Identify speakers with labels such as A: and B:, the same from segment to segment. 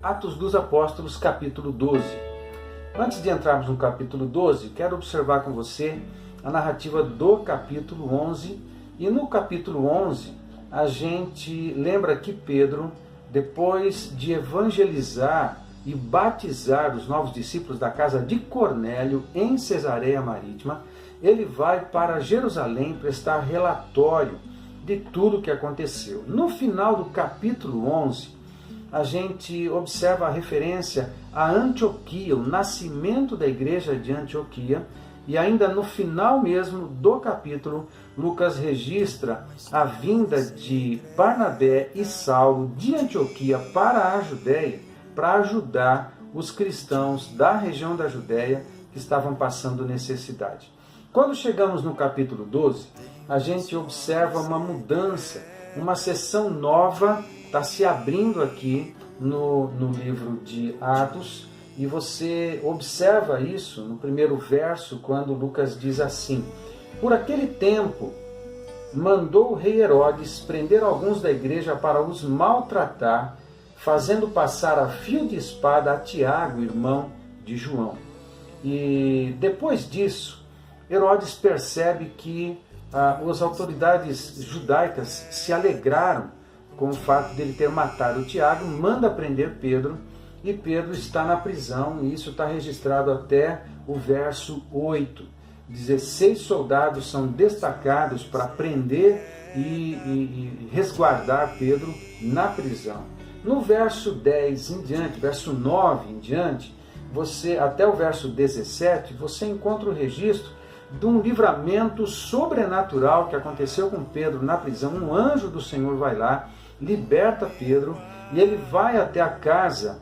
A: Atos dos Apóstolos, capítulo 12. Antes de entrarmos no capítulo 12, quero observar com você a narrativa do capítulo 11. E no capítulo 11, a gente lembra que Pedro, depois de evangelizar e batizar os novos discípulos da casa de Cornélio em Cesareia Marítima, ele vai para Jerusalém prestar relatório de tudo o que aconteceu. No final do capítulo 11, a gente observa a referência a Antioquia, o nascimento da igreja de Antioquia, e ainda no final mesmo do capítulo, Lucas registra a vinda de Barnabé e Saulo de Antioquia para a Judéia, para ajudar os cristãos da região da Judéia que estavam passando necessidade. Quando chegamos no capítulo 12, a gente observa uma mudança, uma seção nova está se abrindo aqui no livro de Atos, e você observa isso no primeiro verso, quando Lucas diz assim: por aquele tempo, mandou o rei Herodes prender alguns da igreja para os maltratar, fazendo passar a fio de espada a Tiago, irmão de João. E depois disso, Herodes percebe que as autoridades judaicas se alegraram com o fato dele ter matado o Tiago, manda prender Pedro, e Pedro está na prisão, e isso está registrado até o verso 8. 16 soldados são destacados para prender e resguardar Pedro na prisão. No verso 10 em diante, verso 9 em diante, até o verso 17, você encontra o registro de um livramento sobrenatural que aconteceu com Pedro na prisão. Um anjo do Senhor vai lá, liberta Pedro, e ele vai até a casa,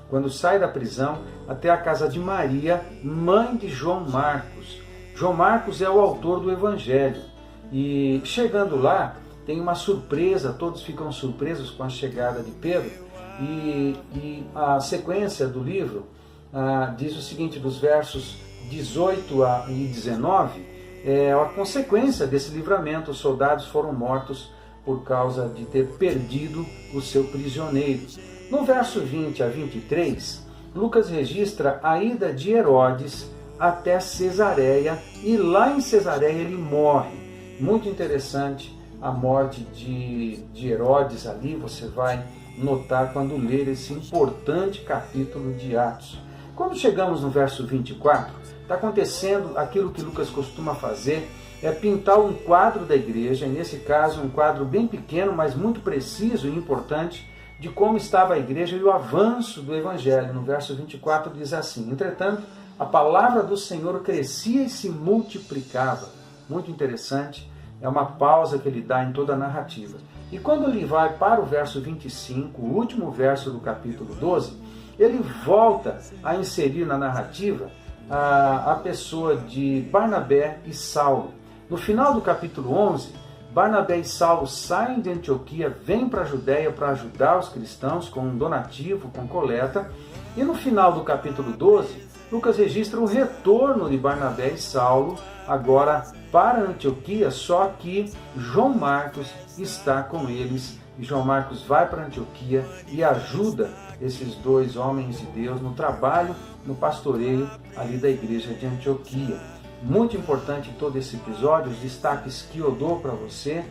A: quando sai da prisão, até a casa de Maria, mãe de João Marcos. João Marcos é o autor do Evangelho. E chegando lá, tem uma surpresa, todos ficam surpresos com a chegada de Pedro. E a sequência do livro diz o seguinte, dos versos 18 e 19, a consequência desse livramento: os soldados foram mortos por causa de ter perdido o seu prisioneiro. No verso 20 a 23, Lucas registra a ida de Herodes até Cesareia, e lá em Cesareia ele morre. Muito interessante a morte de Herodes ali, você vai notar quando ler esse importante capítulo de Atos. Quando chegamos no verso 24, está acontecendo aquilo que Lucas costuma fazer, é pintar um quadro da igreja, e nesse caso um quadro bem pequeno, mas muito preciso e importante, de como estava a igreja e o avanço do Evangelho. No verso 24 diz assim: entretanto, a palavra do Senhor crescia e se multiplicava. Muito interessante, é uma pausa que ele dá em toda a narrativa. E quando ele vai para o verso 25, o último verso do capítulo 12, ele volta a inserir na narrativa a pessoa de Barnabé e Saulo. No final do capítulo 11, Barnabé e Saulo saem de Antioquia, vêm para a Judéia para ajudar os cristãos com um donativo, com coleta. E no final do capítulo 12, Lucas registra o retorno de Barnabé e Saulo, agora para Antioquia, só que João Marcos está com eles. E João Marcos vai para Antioquia e ajuda esses dois homens de Deus no trabalho, no pastoreio ali da igreja de Antioquia. Muito importante todo esse episódio, os destaques que eu dou para você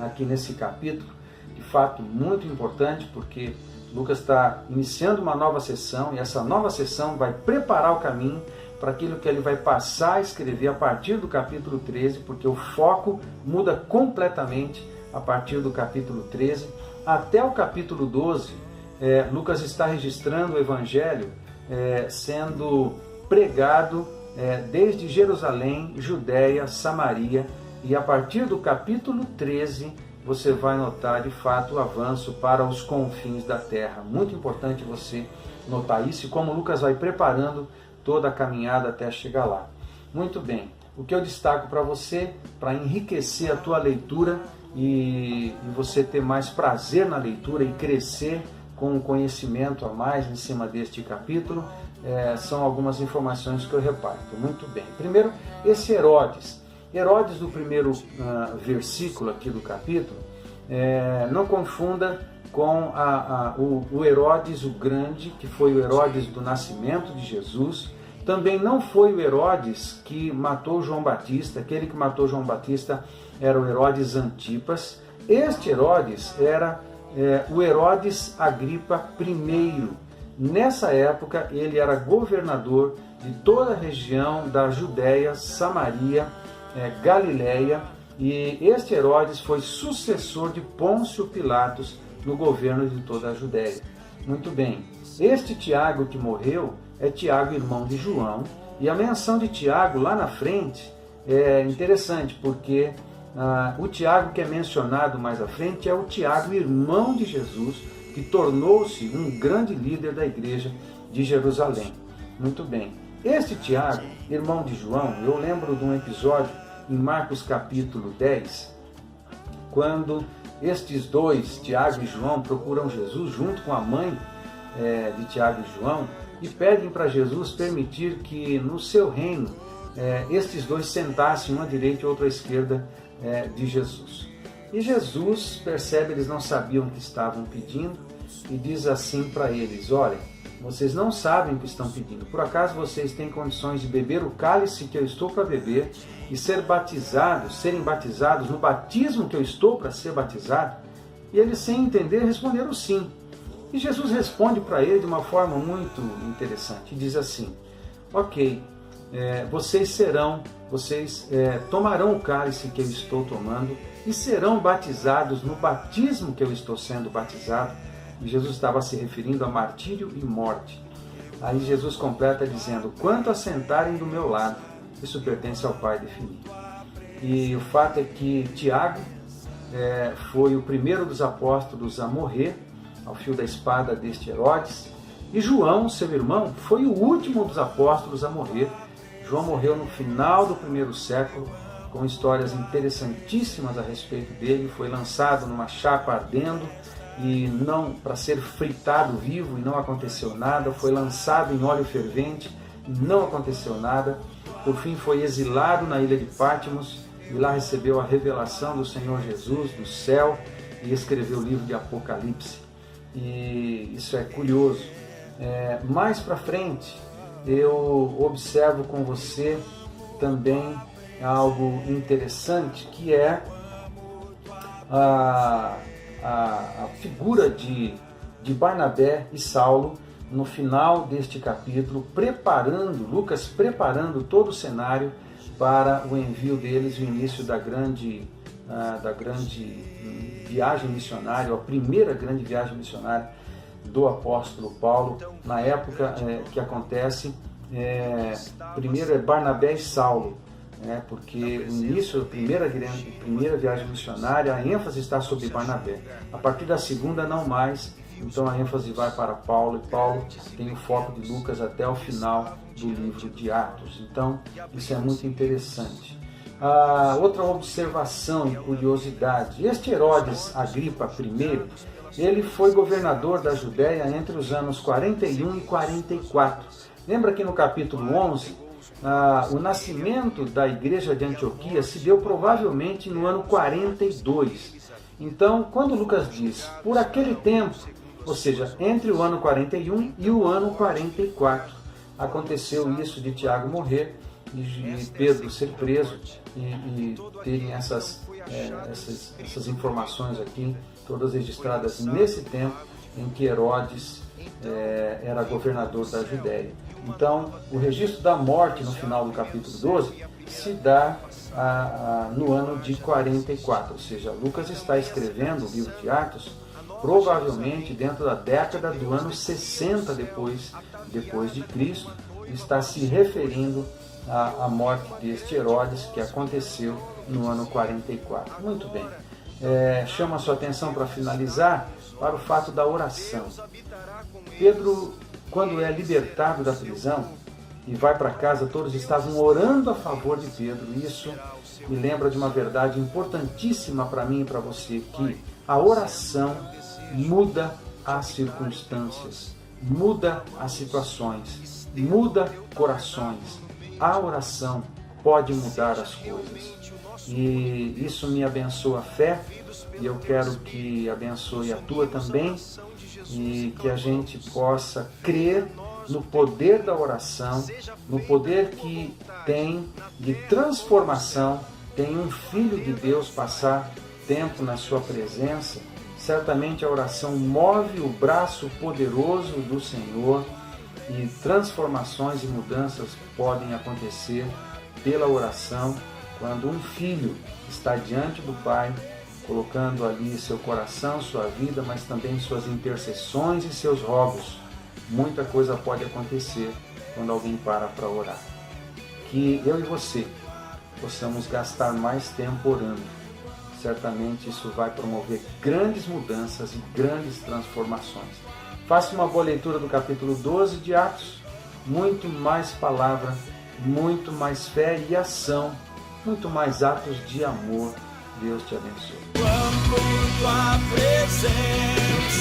A: aqui nesse capítulo, de fato muito importante, porque Lucas está iniciando uma nova sessão, e essa nova sessão vai preparar o caminho para aquilo que ele vai passar a escrever a partir do capítulo 13, porque o foco muda completamente a partir do capítulo 13 até o capítulo 12. Lucas está registrando o Evangelho sendo pregado desde Jerusalém, Judéia, Samaria, e a partir do capítulo 13 você vai notar de fato o avanço para os confins da terra. Muito importante você notar isso, e como Lucas vai preparando toda a caminhada até chegar lá. Muito bem, o que eu destaco para você, para enriquecer a tua leitura e você ter mais prazer na leitura e crescer com um conhecimento a mais em cima deste capítulo, são algumas informações que eu reparto. Muito bem. Primeiro, esse Herodes. Herodes, do primeiro versículo aqui do capítulo, não confunda com o Herodes o Grande, que foi o Herodes do nascimento de Jesus. Também não foi o Herodes que matou João Batista. Aquele que matou João Batista era o Herodes Antipas. Este Herodes era o Herodes Agripa I. Nessa época ele era governador de toda a região da Judéia, Samaria, Galileia, e este Herodes foi sucessor de Pôncio Pilatos no governo de toda a Judéia. Muito bem, este Tiago que morreu é Tiago, irmão de João, e a menção de Tiago lá na frente é interessante, porque o Tiago que é mencionado mais à frente é o Tiago, irmão de Jesus, que tornou-se um grande líder da igreja de Jerusalém. Muito bem, este Tiago, irmão de João, eu lembro de um episódio em Marcos capítulo 10, quando estes dois, Tiago e João, procuram Jesus junto com a mãe de Tiago e João e pedem para Jesus permitir que no seu reino estes dois sentassem, um à direita e outro à esquerda de Jesus. E Jesus percebe, eles não sabiam o que estavam pedindo, e diz assim para eles: olhem, vocês não sabem o que estão pedindo. Por acaso vocês têm condições de beber o cálice que eu estou para beber e serem batizados no batismo que eu estou para ser batizado? E eles, sem entender, responderam sim. E Jesus responde para ele de uma forma muito interessante. E diz assim: ok, vocês tomarão o cálice que eu estou tomando e serão batizados no batismo que eu estou sendo batizado. E Jesus estava se referindo a martírio e morte. Aí Jesus completa dizendo: quanto a sentarem do meu lado, isso pertence ao Pai definir. E o fato é que Tiago foi o primeiro dos apóstolos a morrer ao fio da espada deste Herodes, e João, seu irmão, foi o último dos apóstolos a morrer. João morreu no final do primeiro século, com histórias interessantíssimas a respeito dele. Foi lançado numa chapa ardendo e não para ser fritado vivo, e não aconteceu nada. Foi lançado em óleo fervente e não aconteceu nada. Por fim foi exilado na ilha de Patmos e lá recebeu a revelação do Senhor Jesus do céu e escreveu o livro de Apocalipse. E isso é curioso. Mais para frente eu observo com você também algo interessante, que é a figura de Barnabé e Saulo no final deste capítulo, Lucas preparando todo o cenário para o envio deles, o início da grande viagem missionária, a primeira grande viagem missionária do apóstolo Paulo. Na época que acontece, primeiro é Barnabé e Saulo, porque no início da primeira viagem missionária, a ênfase está sobre Barnabé. A partir da segunda, não mais. Então a ênfase vai para Paulo, e Paulo tem o foco de Lucas até o final do livro de Atos. Então isso é muito interessante. Outra observação e curiosidade: este Herodes Agripa I, ele foi governador da Judéia entre os anos 41 e 44. Lembra que no capítulo 11, o nascimento da igreja de Antioquia se deu provavelmente no ano 42. Então, quando Lucas diz, por aquele tempo, ou seja, entre o ano 41 e o ano 44, aconteceu isso de Tiago morrer e Pedro ser preso e terem essas informações aqui, todas registradas nesse tempo em que Herodes era governador da Judéia. Então, o registro da morte no final do capítulo 12 se dá no ano de 44, ou seja, Lucas está escrevendo o livro de Atos provavelmente dentro da década do ano 60 depois de Cristo, está se referindo à morte deste Herodes, que aconteceu no ano 44. Muito bem. Chama a sua atenção, para finalizar, para o fato da oração. Pedro, quando é libertado da prisão e vai para casa, todos estavam orando a favor de Pedro. Isso me lembra de uma verdade importantíssima para mim e para você, que a oração muda as circunstâncias, muda as situações, muda corações. A oração pode mudar as coisas. E isso me abençoa a fé, e eu quero que abençoe a tua também, e que a gente possa crer no poder da oração, no poder que tem de transformação. Tem um Filho de Deus passar tempo na sua presença. Certamente a oração move o braço poderoso do Senhor, e transformações e mudanças podem acontecer pela oração, quando um filho está diante do Pai, colocando ali seu coração, sua vida, mas também suas intercessões e seus rogos. Muita coisa pode acontecer quando alguém para orar. Que eu e você possamos gastar mais tempo orando. Certamente isso vai promover grandes mudanças e grandes transformações. Faça uma boa leitura do capítulo 12 de Atos. Muito mais palavra, muito mais fé e ação, muito mais atos de amor. Deus te abençoe.
B: Tua presença.